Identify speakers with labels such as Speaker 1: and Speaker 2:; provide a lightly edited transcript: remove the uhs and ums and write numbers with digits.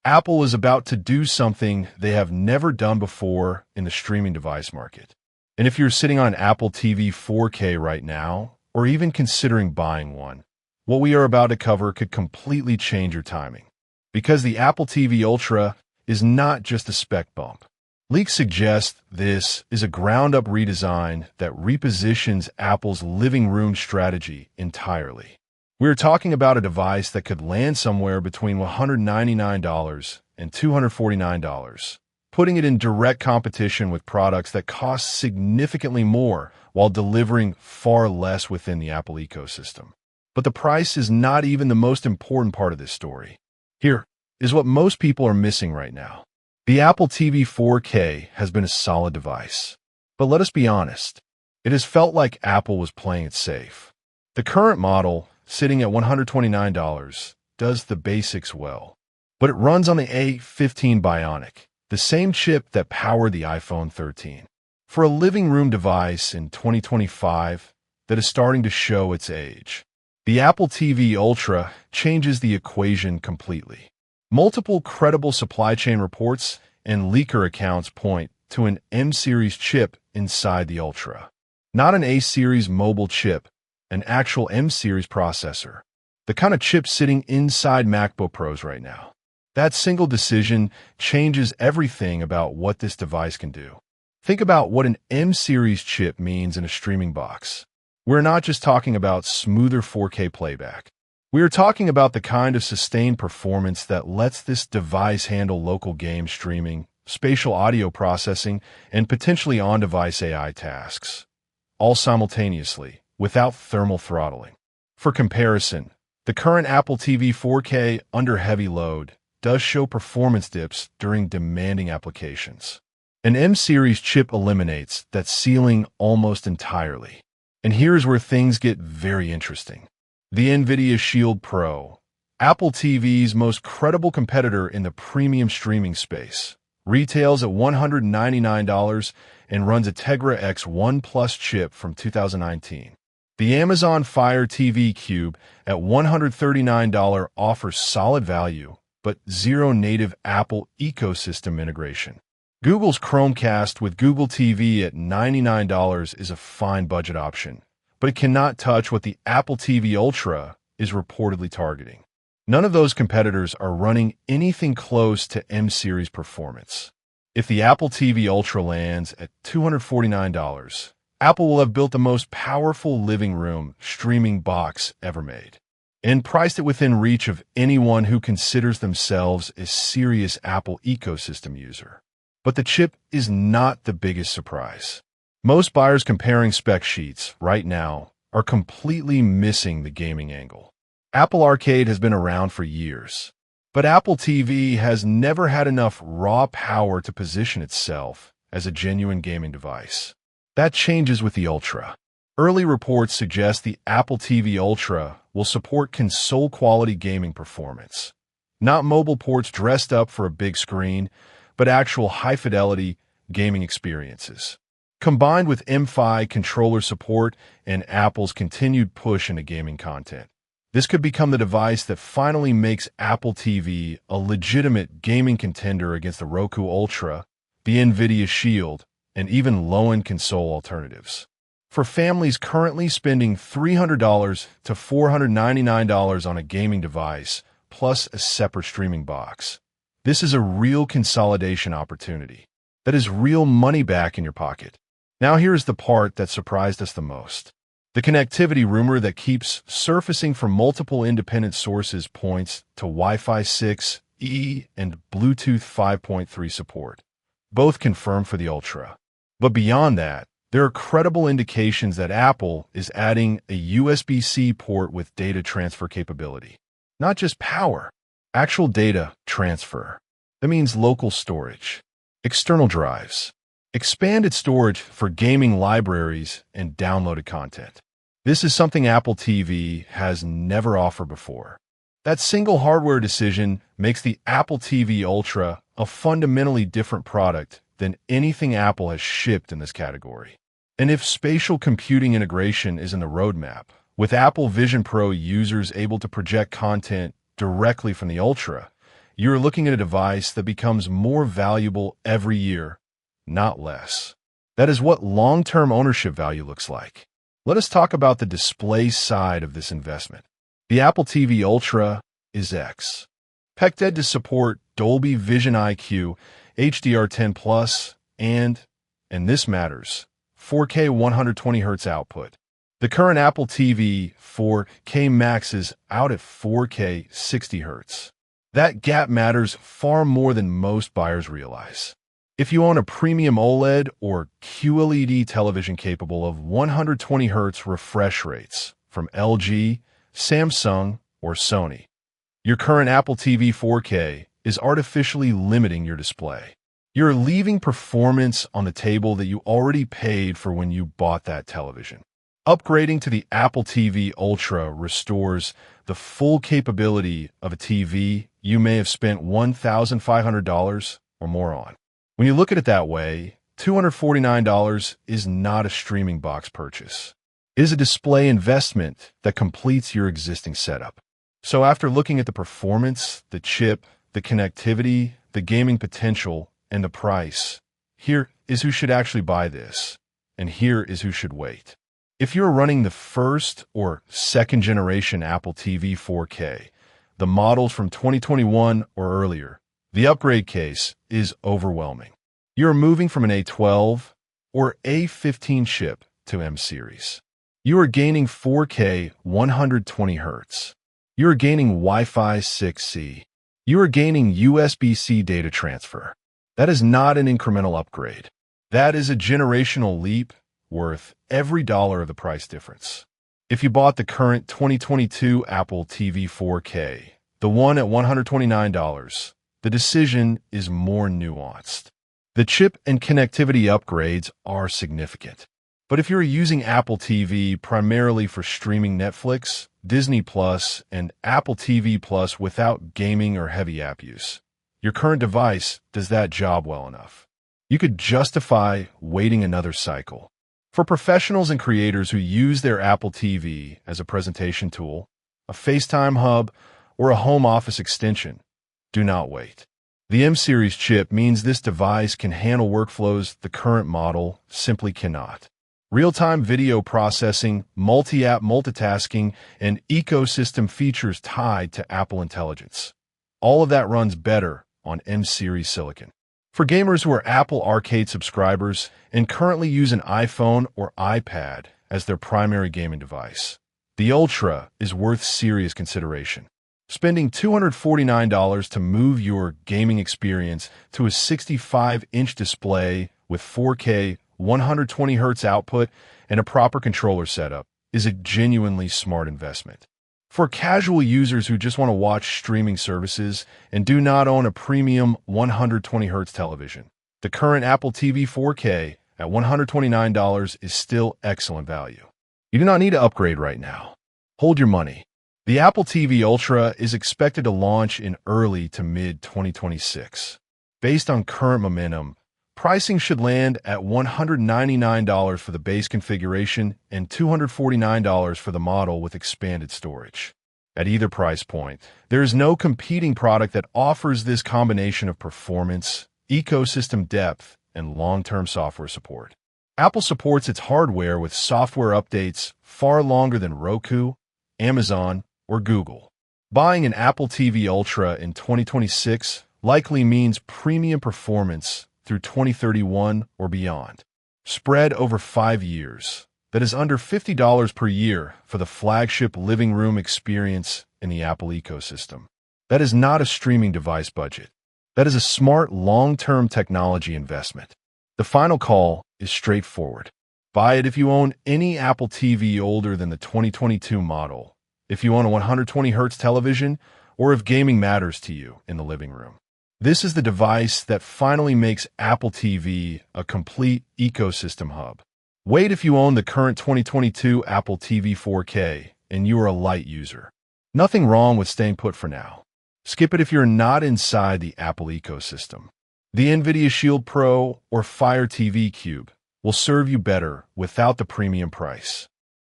Speaker 1: Apple is about to do something they have never done before in the streaming device market. And if you're sitting on an Apple TV 4K right now, or even considering buying one, what we are about to cover could completely change your timing. Because the Apple TV Ultra is not just a spec bump. Leaks suggest this is a ground-up redesign that repositions Apple's living room strategy entirely. We're talking about a device that could land somewhere between $199 and $249, putting it in direct competition with products that cost significantly more while delivering far less within the Apple ecosystem. But the price is not even the most important part of this story. Here is what most people are missing right now. The Apple TV 4K has been a solid device. But let us be honest, it has felt like Apple was playing it safe. The current model, sitting at $129, does the basics well. But it runs on the A15 Bionic, the same chip that powered the iPhone 13. For a living room device in 2025 that is starting to show its age, the Apple TV Ultra changes the equation completely. Multiple credible supply chain reports and leaker accounts point to an M-series chip inside the Ultra. Not an A-series mobile chip, an actual M-series processor. The kind of chip sitting inside MacBook Pros right now. That single decision changes everything about what this device can do. Think about what an M-series chip means in a streaming box. We're not just talking about smoother 4K playback. We are talking about the kind of sustained performance that lets this device handle local game streaming, spatial audio processing, and potentially on-device AI tasks, all simultaneously, without thermal throttling. For comparison, the current Apple TV 4K under heavy load does show performance dips during demanding applications. An M-series chip eliminates that ceiling almost entirely. And here's where things get very interesting. The NVIDIA Shield Pro, Apple TV's most credible competitor in the premium streaming space, retails at $199 and runs a Tegra X1 Plus chip from 2019. The Amazon Fire TV Cube at $139 offers solid value, but zero native Apple ecosystem integration. Google's Chromecast with Google TV at $99 is a fine budget option, but it cannot touch what the Apple TV Ultra is reportedly targeting. None of those competitors are running anything close to M-series performance. If the Apple TV Ultra lands at $249, Apple will have built the most powerful living room streaming box ever made, and priced it within reach of anyone who considers themselves a serious Apple ecosystem user. But the chip is not the biggest surprise. Most buyers comparing spec sheets right now are completely missing the gaming angle. Apple Arcade has been around for years, but Apple TV has never had enough raw power to position itself as a genuine gaming device. That changes with the Ultra. Early reports suggest the Apple TV Ultra will support console-quality gaming performance. Not mobile ports dressed up for a big screen, but actual high-fidelity gaming experiences. Combined with M5 controller support and Apple's continued push into gaming content, this could become the device that finally makes Apple TV a legitimate gaming contender against the Roku Ultra, the NVIDIA Shield, and even low-end console alternatives. For families currently spending $300 to $499 on a gaming device, plus a separate streaming box, this is a real consolidation opportunity. That is real money back in your pocket. Now here's the part that surprised us the most. The connectivity rumor that keeps surfacing from multiple independent sources points to Wi-Fi 6E and Bluetooth 5.3 support, both confirmed for the Ultra. But beyond that, there are credible indications that Apple is adding a USB-C port with data transfer capability. Not just power, actual data transfer. That means local storage, external drives, expanded storage for gaming libraries and downloaded content. This is something Apple TV has never offered before. That single hardware decision makes the Apple TV Ultra a fundamentally different product than anything Apple has shipped in this category. And if spatial computing integration is in the roadmap, with Apple Vision Pro users able to project content directly from the Ultra, You're looking at a device that becomes more valuable every year, not less. That is what long-term ownership value looks like. Let us talk about the display side of this investment. The Apple TV Ultra is expected to support Dolby Vision IQ, HDR10+, and this matters, 4K 120Hz output. The current Apple TV 4K Max is out at 4K 60Hz. That gap matters far more than most buyers realize. If you own a premium OLED or QLED television capable of 120Hz refresh rates from LG, Samsung, or Sony, your current Apple TV 4K is artificially limiting your display. You're leaving performance on the table that you already paid for when you bought that television. Upgrading to the Apple TV Ultra restores the full capability of a TV you may have spent $1,500 or more on. When you look at it that way, $249 is not a streaming box purchase. It is a display investment that completes your existing setup. So after looking at the performance, the chip, the connectivity, the gaming potential, and the price, here is who should actually buy this, and here is who should wait. If you're running the first or second generation Apple TV 4K, the models from 2021 or earlier, the upgrade case is overwhelming. You're moving from an A12 or A15 chip to M series. You are gaining 4K 120Hz. You are gaining Wi-Fi 6E. You are gaining USB-C data transfer. That is not an incremental upgrade. That is a generational leap worth every dollar of the price difference. If you bought the current 2022 Apple TV 4K, the one at $129, the decision is more nuanced. The chip and connectivity upgrades are significant. But if you're using Apple TV primarily for streaming Netflix, Disney Plus, and Apple TV Plus without gaming or heavy app use, your current device does that job well enough. You could justify waiting another cycle. For professionals and creators who use their Apple TV as a presentation tool, a FaceTime hub, or a home office extension, do not wait. The M-Series chip means this device can handle workflows the current model simply cannot. Real-time video processing, multi-app multitasking, and ecosystem features tied to Apple Intelligence. All of that runs better on M-Series silicon. For gamers who are Apple Arcade subscribers and currently use an iPhone or iPad as their primary gaming device, the Ultra is worth serious consideration. Spending $249 to move your gaming experience to a 65-inch display with 4K 120Hz output and a proper controller setup is a genuinely smart investment. For casual users who just want to watch streaming services and do not own a premium 120Hz television, the current Apple TV 4K at $129 is still excellent value. You do not need to upgrade right now. Hold your money. The Apple TV Ultra is expected to launch in early to mid-2026. Based on current momentum, pricing should land at $199 for the base configuration and $249 for the model with expanded storage. At either price point, there is no competing product that offers this combination of performance, ecosystem depth, and long-term software support. Apple supports its hardware with software updates far longer than Roku, Amazon, or Google. Buying an Apple TV Ultra in 2026 likely means premium performance through 2031 or beyond. Spread over 5 years. That is under $50 per year for the flagship living room experience in the Apple ecosystem. That is not a streaming device budget. That is a smart long-term technology investment. The final call is straightforward. Buy it if you own any Apple TV older than the 2022 model, if you own a 120Hz television, or if gaming matters to you in the living room. This is the device that finally makes Apple TV a complete ecosystem hub. Wait if you own the current 2022 Apple TV 4K and you are a light user. Nothing wrong with staying put for now. Skip it if you're not inside the Apple ecosystem. The NVIDIA Shield Pro or Fire TV Cube will serve you better without the premium price.